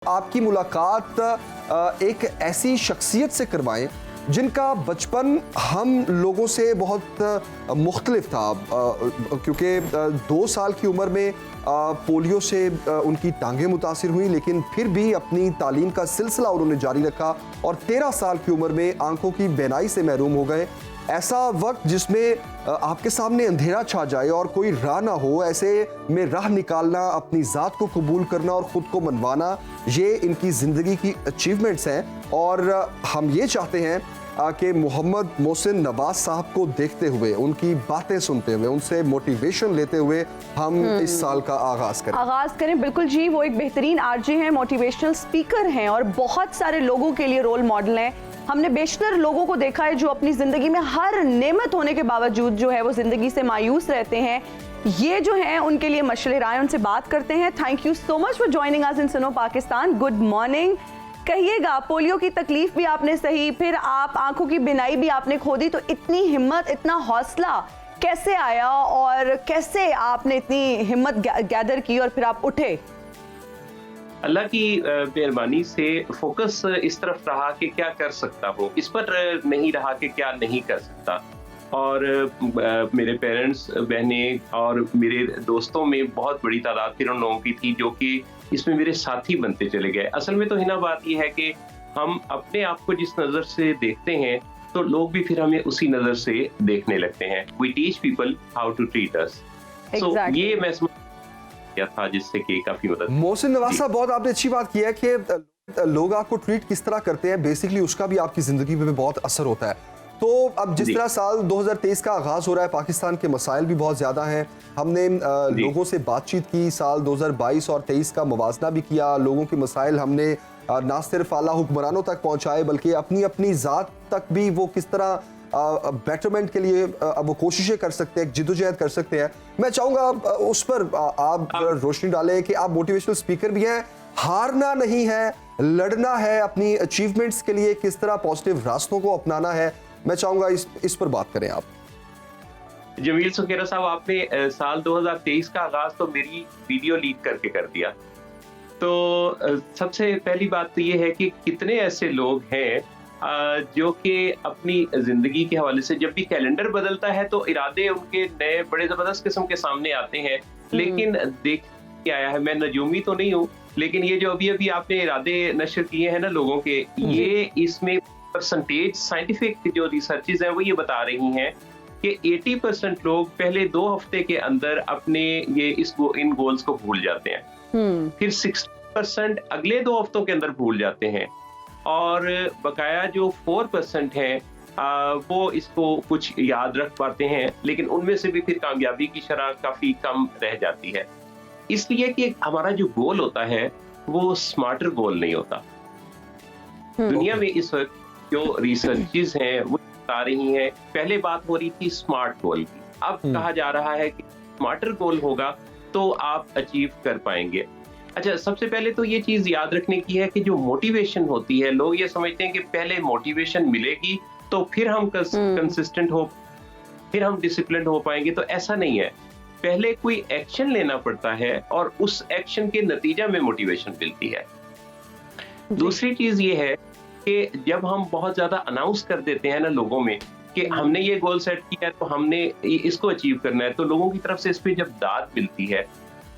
आपकी मुलाकात एक ऐसी शख्सियत से करवाएं जिनका बचपन हम लोगों से बहुत मुख्तलिफ था, क्योंकि 2 साल की उम्र में पोलियो से उनकी टांगें मुतासिर हुई, लेकिन फिर भी अपनी तालीम का सिलसिला उन्होंने जारी रखा और 13 साल की उम्र में आंखों की बीनाई से महरूम हो गए। ऐसा वक्त जिसमें आपके सामने अंधेरा छा जाए और कोई राह ना हो, ऐसे में राह निकालना, अपनी ज़ात को कबूल करना और ख़ुद को मनवाना, ये इनकी ज़िंदगी की अचीवमेंट्स हैं। और हम ये चाहते हैं कि मोहम्मद मोहसिन नवाज साहब को देखते हुए, उनकी बातें सुनते हुए, उनसे मोटिवेशन लेते हुए हम इस साल का आगाज़ करें। बिल्कुल जी, वो एक बेहतरीन आरजे हैं, मोटिवेशनल स्पीकर हैं और बहुत सारे लोगों के लिए रोल मॉडल हैं। हमने बेशतर लोगों को देखा है जो अपनी जिंदगी में हर नेमत होने के बावजूद जो है वो जिंदगी से मायूस रहते हैं। ये जो है उनके लिए मशले राय, उनसे बात करते हैं। Thank you so much for joining us in Suno Pakistan. Good morning. कहिएगा, पोलियो की तकलीफ भी आपने सही, फिर आप आंखों की बिनाई भी आपने खो दी, तो इतनी हिम्मत, इतना हौसला कैसे आया और कैसे आपने इतनी हिम्मत गैदर की और फिर आप उठे? अल्लाह की मेहरबानी से फोकस इस तरफ रहा कि क्या कर सकता हूँ, इस पर नहीं रहा कि क्या नहीं कर सकता। और मेरे पेरेंट्स, बहनें और मेरे दोस्तों में बहुत बड़ी तादाद फिर उन लोगों की थी जो कि इसमें मेरे साथी बनते चले गए। असल में तो हिना बात यह है कि हम अपने आप को जिस नज़र से देखते हैं तो लोग भी फिर हमें उसी नज़र से देखने लगते हैं। We teach people how to treat us. So ये मैं था जिससे कि काफी मदद। मोहसिन नवाज साहब, बहुत आपने अच्छी बात की है कि लोग आपको ट्रीट किस तरह करते हैं, बेसिकली उसका भी आपकी जिंदगी में बहुत असर होता है। तो अब जिस तरह साल 2023 का आगाज हो रहा है, पाकिस्तान के मसाइल भी बहुत ज्यादा हैं। हमने लोगों से बातचीत की, साल 2022 और 23 का मुवाजना भी किया। लोगों के मसाइल हमने ना सिर्फ आला हुक्मरानों तक पहुंचाए बल्कि अपनी अपनी जात तक भी वो किस तरह बेटरमेंट के लिए अब वो कोशिशें कर सकते हैं, जिद्दोजहद कर सकते हैं। मैं चाहूंगा उस पर आप रोशनी डालें कि आप मोटिवेशनल स्पीकर भी हैं, हारना नहीं है, लड़ना है, अपनी अचीवमेंट्स के लिए किस तरह पॉजिटिव रास्तों को अपनाना है। मैं चाहूंगा इस पर बात करें आप। जमील सुखेरा साहब, आपने साल 2023 का आगाज तो मेरी वीडियो लीक करके कर दिया। तो सबसे पहली बात तो ये है कि कितने ऐसे लोग हैं जो कि अपनी जिंदगी के हवाले से जब भी कैलेंडर बदलता है तो इरादे उनके नए बड़े जबरदस्त किस्म के सामने आते हैं, लेकिन देख के आया है, मैं नजूमी तो नहीं हूँ, लेकिन ये जो अभी अभी आपने इरादे नशर किए हैं ना लोगों के, ये इसमें परसेंटेज साइंटिफिक जो रिसर्चेज हैं वो ये बता रही हैं कि 80% लोग पहले 2 हफ्ते के अंदर अपने इन गोल्स को भूल जाते हैं, फिर 60% अगले 2 हफ्तों के अंदर भूल जाते हैं और बकाया जो 4% हैं वो इसको कुछ याद रख पाते हैं, लेकिन उनमें से भी फिर कामयाबी की शरह काफी कम रह जाती है। इसलिए कि हमारा जो गोल होता है वो स्मार्टर गोल नहीं होता। दुनिया में इस वक्त जो रिसर्चेस हैं वो बता रही हैं, पहले बात हो रही थी स्मार्ट गोल की, अब कहा जा रहा है कि स्मार्टर गोल होगा तो आप अचीव कर पाएंगे। अच्छा, सबसे पहले तो ये चीज याद रखने की है कि जो मोटिवेशन होती है, लोग ये समझते हैं कि पहले मोटिवेशन मिलेगी तो फिर हम कंसिस्टेंट हो, फिर हम डिसिप्लिन हो पाएंगे, तो ऐसा नहीं है। पहले कोई एक्शन लेना पड़ता है और उस एक्शन के नतीजा में मोटिवेशन मिलती है। दूसरी चीज ये है कि जब हम बहुत ज्यादा अनाउंस कर देते हैं ना लोगों में कि हमने ये गोल सेट किया है तो हमने इसको अचीव करना है, तो लोगों की तरफ से इस पे जब दाद मिलती है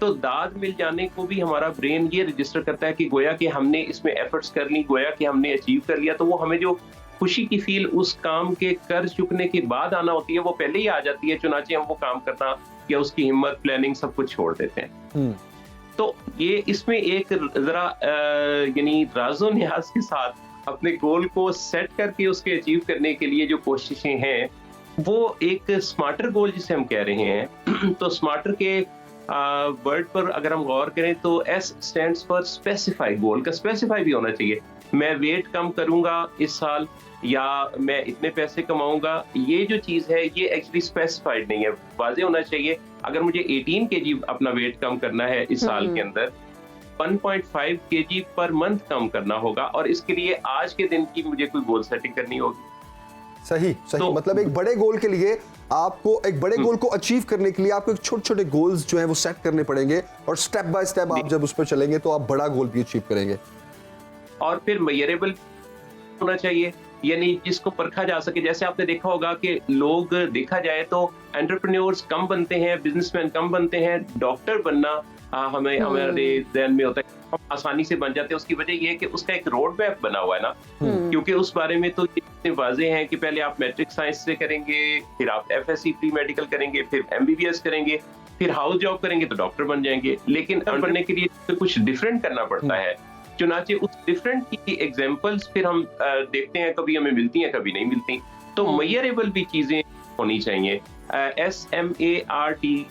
तो दाद मिल जाने को भी हमारा ब्रेन ये रजिस्टर करता है कि गोया कि हमने इसमें एफर्ट्स कर ली, गोया कि हमने अचीव कर लिया, तो वो हमें जो खुशी की फील उस काम के कर चुकने के बाद आना होती है वो पहले ही आ जाती है, चुनाचे हम वो काम करना या उसकी हिम्मत, प्लानिंग सब कुछ छोड़ देते हैं। तो ये इसमें एक जरा यानी राजो न्याज के साथ अपने गोल को सेट करके उसके अचीव करने के लिए जो कोशिशें हैं वो एक स्मार्टर गोल जिसे हम कह रहे हैं। तो स्मार्टर के वर्ड पर अगर हम गौर करें तो S स्टैंड्स फॉर स्पेसिफाई। गोल का स्पेसिफाई भी होना चाहिए। मैं वेट कम करूंगा इस साल या मैं इतने पैसे कमाऊंगा, ये जो चीज है ये एक्चुअली स्पेसिफाइड नहीं है, वाज़ेह होना चाहिए। अगर मुझे 18 kg अपना वेट कम करना है इस साल के अंदर, 1.5 kg पर मंथ कम करना होगा और इसके लिए आज के दिन की मुझे कोई गोल सेटिंग करनी होगी। सही तो, मतलब एक बड़े गोल के लिए आपको एक बड़े गोल को अचीव करने के लिए आपको एक छोटे-छोटे गोल्स जो है वो सेट करने पड़ेंगे और स्टेप बाय स्टेप आप जब उस पर चलेंगे तो आप बड़ा गोल भी अचीव करेंगे। और फिर मेजरेबल होना चाहिए, यानी जिसको परखा जा सके। जैसे आपने देखा होगा कि लोग, देखा जाए तो एंटरप्रेन्योर्स कम बनते हैं, बिजनेसमैन कम बनते हैं, डॉक्टर बनना हमें हमारे ध्यान में होता है, हम आसानी से बन जाते हैं। उसकी वजह ये है कि उसका एक रोड मैप बना हुआ है ना, क्योंकि उस बारे में तो इतने वाज़ेह हैं कि पहले आप मैट्रिक साइंस से करेंगे, फिर आप FSC प्री मेडिकल करेंगे, फिर MBBS करेंगे, फिर हाउस जॉब करेंगे तो डॉक्टर बन जाएंगे। लेकिन बनने के लिए तो कुछ डिफरेंट करना पड़ता है, चुनाचे उस डिफरेंट की एग्जांपल्स फिर हम देखते हैं, कभी हमें मिलती हैं कभी नहीं मिलती। तो मेजरेबल भी चीजें होनी चाहिए। SMARTER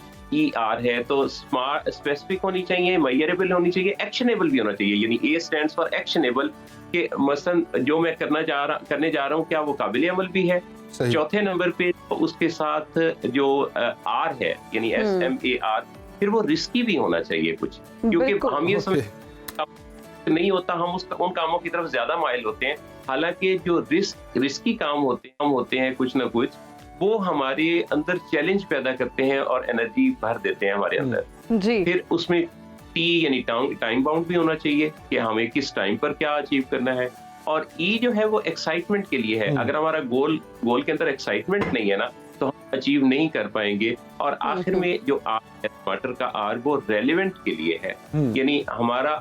है तो स्मार्ट, स्पेसिफिक होनी चाहिए, मेजरेबल होनी चाहिए, एक्शनेबल भी होना चाहिए। यानी A स्टैंड्स फॉर एक्शनेबल, कि मसलन जो मैं करने जा रहा हूँ क्या वो काबिल अमल भी है। चौथे नंबर पे उसके साथ जो R है यानी SMAR, फिर वो रिस्की भी होना चाहिए कुछ, क्योंकि हम ये समझ नहीं होता, हम उन कामों की तरफ ज्यादा माइल होते हैं। हालांकि जो रिस्की काम होते हैं कुछ ना कुछ, वो हमारे अंदर चैलेंज पैदा करते हैं और एनर्जी भर देते हैं हमारे अंदर जी। फिर उसमें T यानी टाइम बाउंड भी होना चाहिए कि हमें किस टाइम पर क्या अचीव करना है। और E जो है वो एक्साइटमेंट के लिए है। अगर हमारा गोल के अंदर एक्साइटमेंट नहीं है ना, तो हम अचीव नहीं कर पाएंगे। और आखिर में जो R है, मैटर का R, वो रेलेवेंट के लिए है, यानी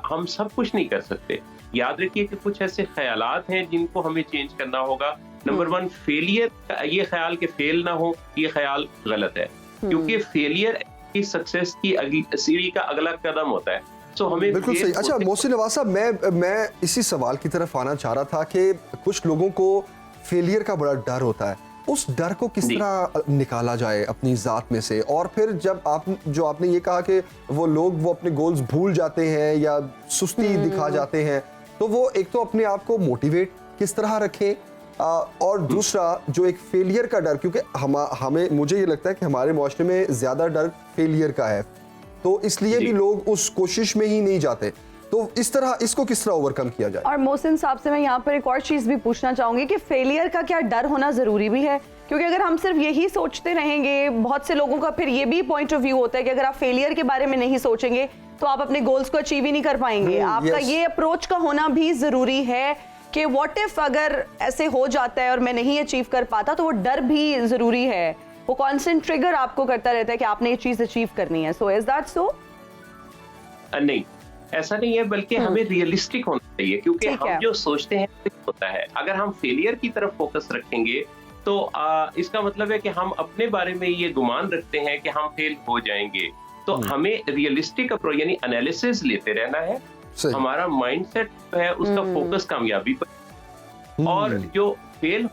हम सब कुछ नहीं कर सकते। याद रखिए कि कुछ ऐसे ख्यालात हैं जिनको हमें चेंज करना होगा। नंबर 1, फेलियर, ये ख्याल के फेल ना हो, ये ख्याल गलत है, क्योंकि फेलियर की सक्सेस की अगली सीढ़ी का अगला कदम होता है। सो हमें बिल्कुल सही। अच्छा मोहसिन नवाज साहब, मैं इसी सवाल की तरफ आना चाह रहा था कि कुछ लोगों को फेलियर का बड़ा डर होता है, उस डर को किस तरह निकाला जाए अपनी जात में से। और फिर जब आपने ये कहा कि वो अपने गोल्स भूल जाते हैं या सुस्ती दिखा जाते हैं, तो वो एक तो अपने आप को मोटिवेट किस तरह रखें, और दूसरा जो एक फेलियर का डर, क्योंकि मुझे ये लगता है कि हमारे मुआशरे में ज्यादा डर फेलियर का है, तो इसलिए भी लोग उस कोशिश में ही नहीं जाते। तो इसको किस तरह ओवरकम किया जाए। और मोहसिन साहब से मैं यहाँ पर एक और चीज भी पूछना चाहूंगी कि फेलियर का क्या डर होना जरूरी भी है, क्योंकि अगर हम सिर्फ यही सोचते रहेंगे, बहुत से लोगों का फिर ये भी पॉइंट ऑफ व्यू होता है कि अगर आप फेलियर के बारे में नहीं सोचेंगे तो आप अपने गोल्स को अचीव ही नहीं कर पाएंगे। आपका ये अप्रोच का होना भी जरूरी है कि व्हाट इफ अगर ऐसे हो जाता है और मैं नहीं अचीव कर पाता, तो वो डर भी जरूरी है, वो कांस्टेंट ट्रिगर आपको करता रहता है कि आपने ये चीज अचीव करनी है। So is that so? नहीं, ऐसा नहीं है, बल्कि हमें रियलिस्टिक होना चाहिए, क्योंकि हम जो सोचते हैं होता है। अगर हम फेलियर की तरफ फोकस रखेंगे तो इसका मतलब है कि हम अपने बारे में ये गुमान रखते हैं कि हम फेल हो जाएंगे। तो हमें रियलिस्टिक अप्रोच यानी एनालिसिस लेते रहना है। हमारा माइंडसेट है उसका फोकस कामयाबी पर। और जो फेल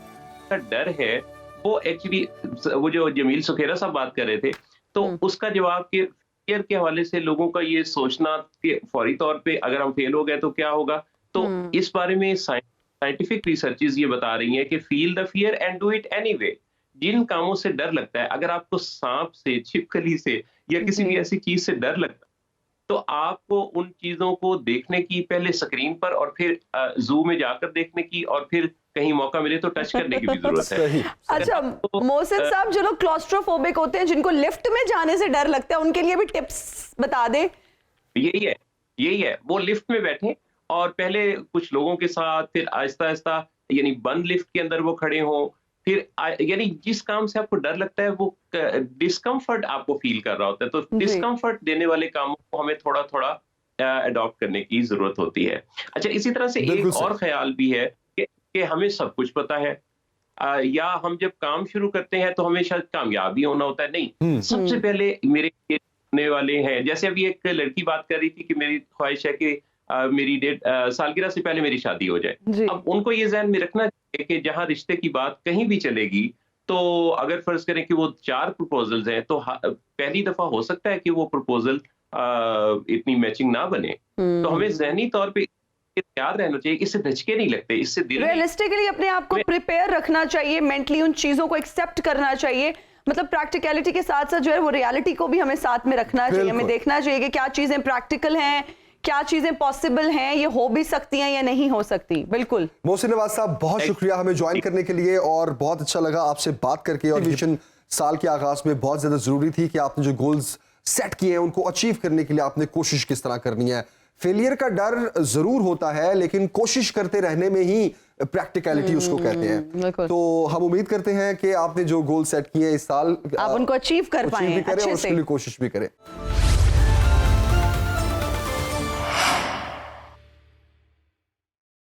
का डर है वो एक्चुअली, वो जो जमील सुखेरा साहब बात कर रहे थे, तो उसका जवाब के फेलियर के हवाले से लोगों का ये सोचना कि फौरी तौर पे अगर हम फेल हो गए तो क्या होगा, तो इस बारे में साइंटिफिक रिसर्चेस ये बता रही हैं कि feel the fear and do it anyway. जिन कामों से डर लगता है, अगर आपको सांप से, छिपकली से या किसी भी ऐसी चीज से डर लगता है, तो आपको उन चीजों को देखने की, पहले स्क्रीन पर और फिर जू में जाकर देखने की, और फिर कहीं मौका मिले तो टच करने की भी जरूरत है। अच्छा मोहसिन साहब, जो लोग क्लॉस्ट्रोफोबिक होते हैं, जिनको लिफ्ट में जाने से डर लगता है, उनके लिए भी टिप्स बता दे। यही है, वो लिफ्ट में बैठे और पहले कुछ लोगों के साथ, फिर आहिस्ता आहिस्ता यानी बंद लिफ्ट के अंदर वो खड़े हों, फिर यानी जिस काम से आपको डर लगता है वो डिस्कम्फर्ट आपको फील कर रहा होता है, तो डिस्कम्फर्ट देने वाले कामों को हमें थोड़ा थोड़ा अडॉप्ट करने की जरूरत होती है। अच्छा, इसी तरह से एक और ख्याल भी है कि हमें सब कुछ पता है, या हम जब काम शुरू करते हैं तो हमें शायद कामयाबी होना होता है। नहीं, सबसे पहले मेरे होने वाले हैं, जैसे अभी एक लड़की बात कर रही थी कि मेरी ख्वाहिश है कि मेरी सालगिरह से पहले मेरी शादी हो जाए। अब उनको ये ज़हन में रखना चाहिए कि जहां रिश्ते की बात कहीं भी चलेगी, तो अगर फर्ज करें कि वो 4 प्रपोजल्स हैं, तो पहली दफा हो सकता है कि वो प्रपोजल इतनी मैचिंग ना बने, तो हमें ज़हनी तौर पे तैयार रहना चाहिए। इससे धचके नहीं लगते, इससे रियलिस्टिकली अपने आप को प्रिपेयर रखना चाहिए, मेंटली उन चीजों को एक्सेप्ट करना चाहिए। मतलब प्रैक्टिकलिटी के साथ साथ जो है वो रियलिटी को भी हमें साथ में रखना चाहिए। हमें देखना चाहिए कि क्या चीजें प्रैक्टिकल हैं, क्या चीजें पॉसिबल हैं, ये हो भी सकती हैं या नहीं हो सकती। बिल्कुल मोहसिन नवाज साहब, बहुत शुक्रिया हमें ज्वाइन करने के लिए, और बहुत अच्छा लगा आपसे बात करके और विजन साल के आगाज में बहुत ज्यादा जरूरी थी कि आपने जो गोल्स सेट किए हैं उनको अचीव करने के लिए आपने कोशिश किस तरह करनी है। फेलियर का डर जरूर होता है, लेकिन कोशिश करते रहने में ही प्रैक्टिकलिटी उसको कहते हैं। बिल्कुल। तो हम उम्मीद करते हैं कि आपने जो गोल सेट किए हैं इस साल आप उनको अचीव कर achieve पाएं भी करें अच्छे और से। उसके लिए कोशिश भी करें।